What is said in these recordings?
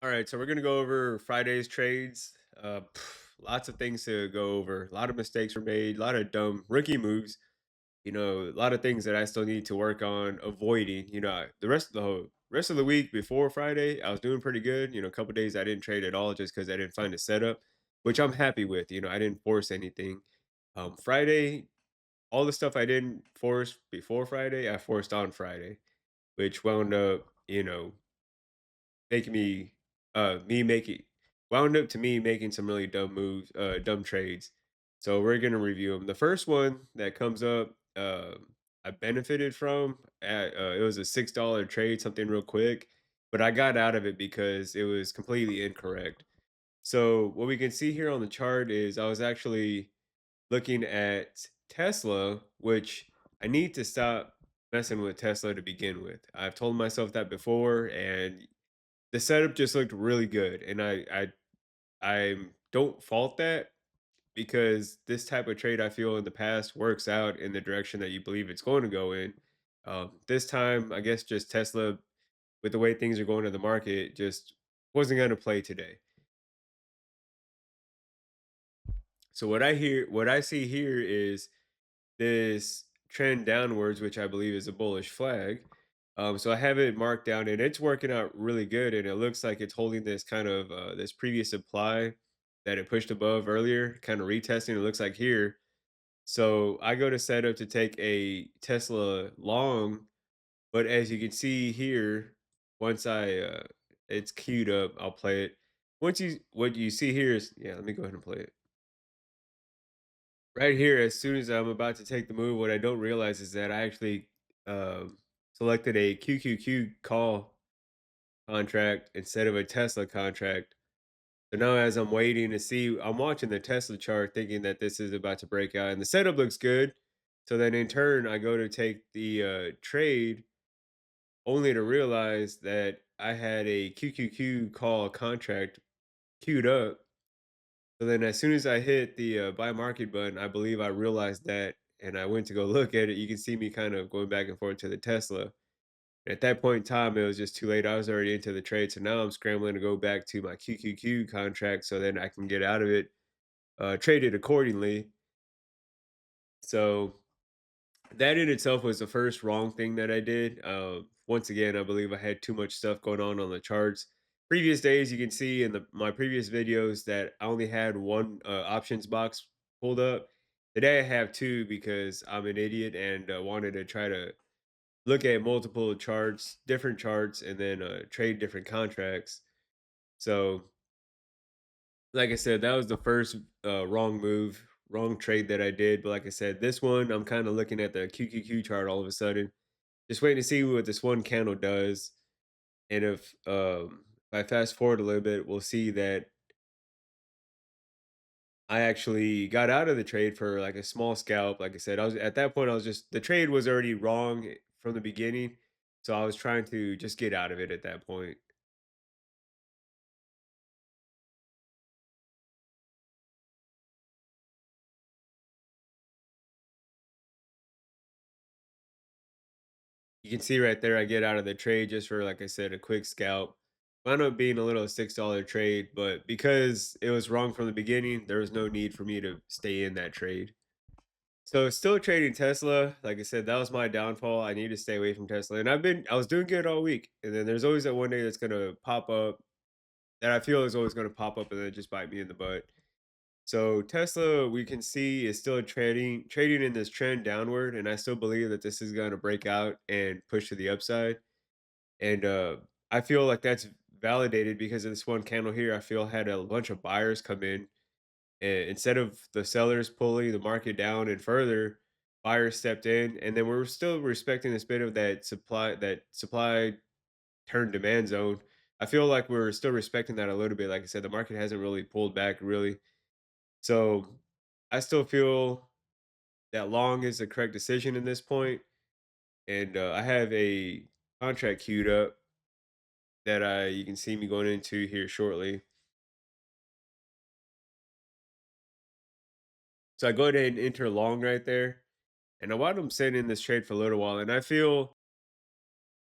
All right, so we're gonna go over Friday's trades. Lots of things to go over. A lot of mistakes were made. A lot of dumb rookie moves. A lot of things that I still need to work on avoiding. The rest of the week before Friday, I was doing pretty good. A couple days I didn't trade at all just because I didn't find a setup, which I'm happy with. I didn't force anything. Friday, all the stuff I didn't force before Friday, I forced on Friday, which wound up, making me making wound up to me making some really dumb moves, dumb trades. So we're gonna review them. The first one that comes up, I benefited from. It was a $6 trade, something real quick, but I got out of it because it was completely incorrect. So what we can see here on the chart is I was actually looking at Tesla, which I need to stop messing with Tesla to begin with. I've told myself that before, and the setup just looked really good, and I don't fault that because this type of trade I feel in the past works out in the direction that you believe it's going to go in. This time, I guess just Tesla, with the way things are going in the market, just wasn't going to play today. So what I see here is this trend downwards, which I believe is a bullish flag. So I have it marked down, and it's working out really good. And it looks like it's holding this kind of this previous supply that it pushed above earlier, kind of retesting. It looks like here. So I go to set up to take a Tesla long, but as you can see here, once it's queued up, I'll play it. What you see here is, yeah. Let me go ahead and play it. Right here, as soon as I'm about to take the move, what I don't realize is that I actually selected a QQQ call contract instead of a Tesla contract. So now, as I'm waiting to see, I'm watching the Tesla chart thinking that this is about to break out, and the setup looks good. So then, in turn, I go to take the trade only to realize that I had a QQQ call contract queued up. So then as soon as I hit the buy market button, I believe I realized that and I went to go look at it. You can see me kind of going back and forth to the Tesla. At that point in time, it was just too late. I was already into the trade. So now I'm scrambling to go back to my QQQ contract so then I can get out of it, trade it accordingly. So that in itself was the first wrong thing that I did. Once again, I believe I had too much stuff going on the charts. Previous days, you can see in my previous videos that I only had one options box pulled up. Today, I have two because I'm an idiot and wanted to try to look at multiple charts, different charts, and then trade different contracts. So like I said, that was the first wrong move, wrong trade that I did. But like I said, this one, I'm kind of looking at the QQQ chart all of a sudden, just waiting to see what this one candle does. And if I fast forward a little bit, we'll see that I actually got out of the trade for like a small scalp. Like I said, I was at that point, I was just the trade was already wrong from the beginning. So I was trying to just get out of it at that point. You can see right there, I get out of the trade just for, like I said, a quick scalp. Wound up being a little $6 trade, but because it was wrong from the beginning, there was no need for me to stay in that trade. So still trading Tesla. Like I said, that was my downfall. I need to stay away from Tesla. And I was doing good all week. And then there's always that one day that's gonna pop up that I feel is always gonna pop up and then just bite me in the butt. So Tesla, we can see is still trading in this trend downward, and I still believe that this is gonna break out and push to the upside. And I feel like that's validated because of this one candle here. I feel had a bunch of buyers come in, and instead of the sellers pulling the market down and further, buyers stepped in, and then we're still respecting this bit of that supply turn demand zone. I feel like we're still respecting that a little bit. Like I said, the market hasn't really pulled back really, so I still feel that long is the correct decision in this point, and I have a contract queued up that you can see me going into here shortly. So I go ahead and enter long right there. And I wound up sitting in this trade for a little while. And I feel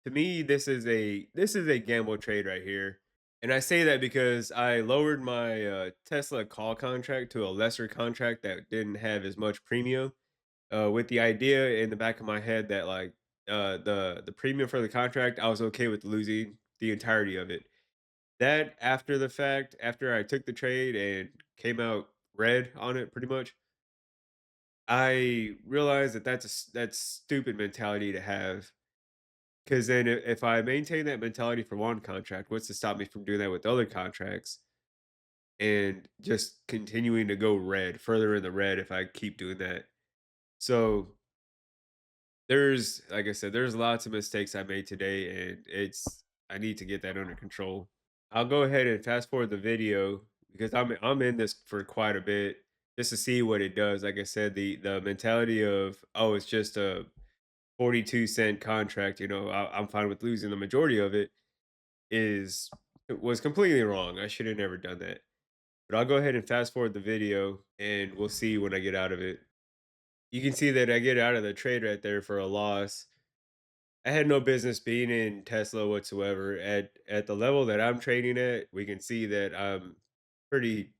to me this is a gamble trade right here. And I say that because I lowered my Tesla call contract to a lesser contract that didn't have as much premium, with the idea in the back of my head that like the premium for the contract, I was okay with losing the entirety of it. That after the fact, after I took the trade and came out red on it, pretty much, I realized that that's stupid mentality to have. Because then if I maintain that mentality for one contract, what's to stop me from doing that with other contracts and just continuing to go red, further in the red if I keep doing that? So there's, like I said, there's lots of mistakes I made today, and I need to get that under control. I'll go ahead and fast forward the video because I'm in this for quite a bit just to see what it does. Like I said, the mentality of, oh, it's just a 42-cent contract, I'm fine with losing the majority of it, is it was completely wrong. I should have never done that. But I'll go ahead and fast forward the video and we'll see when I get out of it. You can see that I get out of the trade right there for a loss. I had no business being in Tesla whatsoever. At the level that I'm trading at, we can see that I'm pretty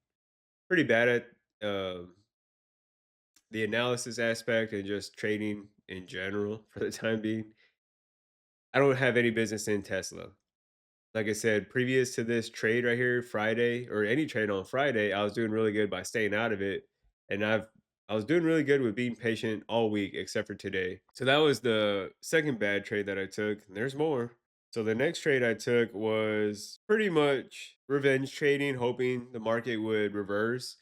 pretty bad at the analysis aspect and just trading in general for the time being. I don't have any business in Tesla. Like I said, previous to this trade right here, Friday, or any trade on Friday, I was doing really good by staying out of it. And I was doing really good with being patient all week except for today. So that was the second bad trade that I took. And there's more. So the next trade I took was pretty much revenge trading, hoping the market would reverse.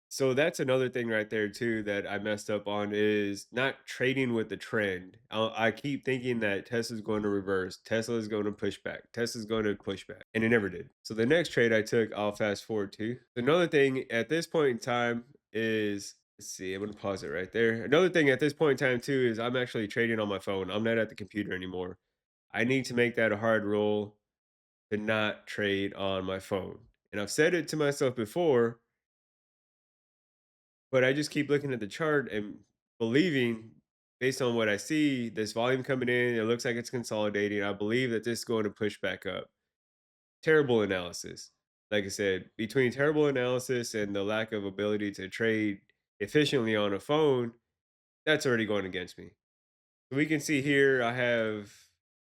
So that's another thing right there too that I messed up on is not trading with the trend. I keep thinking that Tesla's going to reverse, Tesla is going to push back, Tesla's going to push back, and it never did. So the next trade I took, I'll fast forward to. Another thing at this point in time is, let's see, I'm going to pause it right there. Another thing at this point in time too is I'm actually trading on my phone. I'm not at the computer anymore. I need to make that a hard rule to not trade on my phone. And I've said it to myself before, but I just keep looking at the chart and believing, based on what I see, this volume coming in, it looks like it's consolidating. I believe that this is going to push back up. Terrible analysis. Like I said, between terrible analysis and the lack of ability to trade efficiently on a phone, that's already going against me. We can see here I have,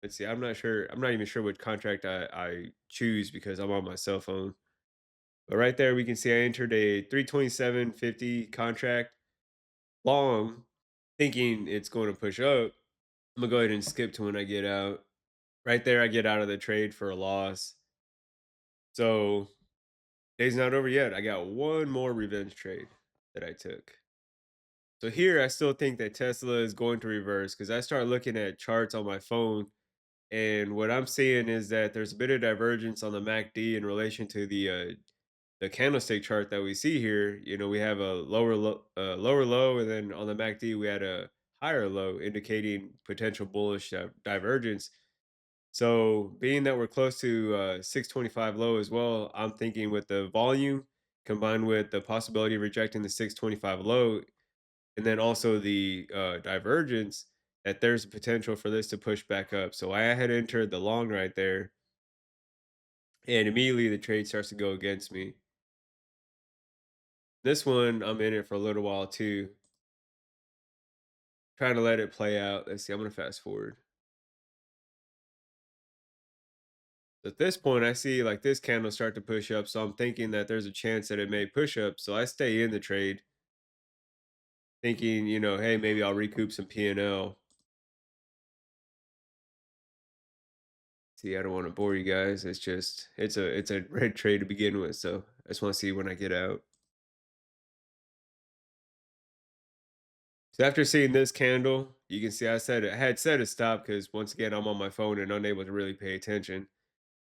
let's see, I'm not sure, I'm not even sure what contract I choose because I'm on my cell phone. But right there, we can see I entered a 327.50 contract long, thinking it's going to push up. I'm gonna go ahead and skip to when I get out. Right there, I get out of the trade for a loss. So day's not over yet. I got one more revenge trade that I took. So here, I still think that Tesla is going to reverse because I start looking at charts on my phone, and what I'm seeing is that there's a bit of divergence on the MACD in relation to the candlestick chart that we see here. We have a lower low, and then on the MACD we had a higher low, indicating potential bullish divergence. So, being that we're close to 625 low as well, I'm thinking with the volume combined with the possibility of rejecting the 625 low, and then also the divergence, that there's a potential for this to push back up. So, I had entered the long right there, and immediately the trade starts to go against me. This one, I'm in it for a little while too, trying to let it play out. Let's see, I'm gonna fast forward. At this point, I see like this candle start to push up, so I'm thinking that there's a chance that it may push up. So I stay in the trade, thinking, hey, maybe I'll recoup some P&L. See, I don't want to bore you guys. It's a red trade to begin with, so I just want to see when I get out. So after seeing this candle, you can see I had set a stop because once again I'm on my phone and unable to really pay attention.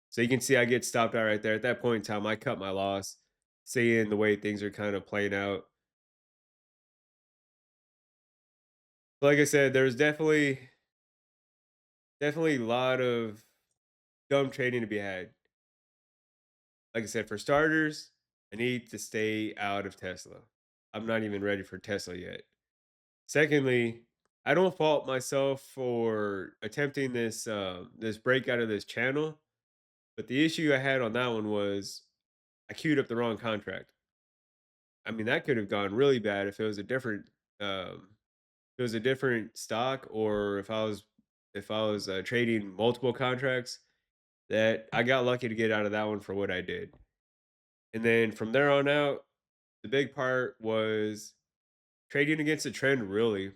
So you can see I get stopped out right there. At that point in time, I cut my loss, seeing the way things are kind of playing out. Like I said, there's definitely a lot of dumb trading to be had. Like I said, for starters, I need to stay out of Tesla. I'm not even ready for Tesla yet. Secondly, I don't fault myself for attempting this break out of this channel. But the issue I had on that one was I queued up the wrong contract. I mean, that could have gone really bad if it was a different if it was a different stock, or if I was trading multiple contracts. That I got lucky to get out of that one for what I did. And then from there on out, the big part was trading against a trend, really.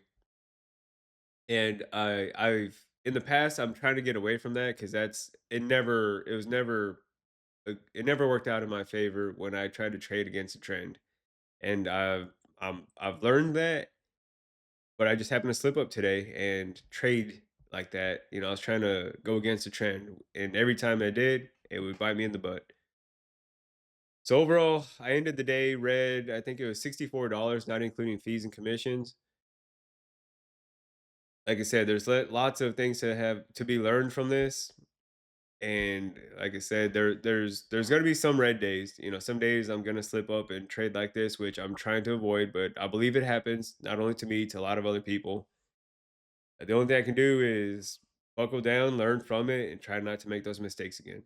And I've in the past I'm trying to get away from that because it was never it never worked out in my favor when I tried to trade against a trend. And I've learned that, but I just happened to slip up today and trade like that. You know, I was trying to go against the trend, and every time I did, it would bite me in the butt. So overall, I ended the day red. I think it was $64, not including fees and commissions. Like I said, lots of things to have to be learned from this. And like I said, there's gonna be some red days. You know, some days I'm gonna slip up and trade like this, which I'm trying to avoid, but I believe it happens, not only to me, to a lot of other people. The only thing I can do is buckle down, learn from it, and try not to make those mistakes again.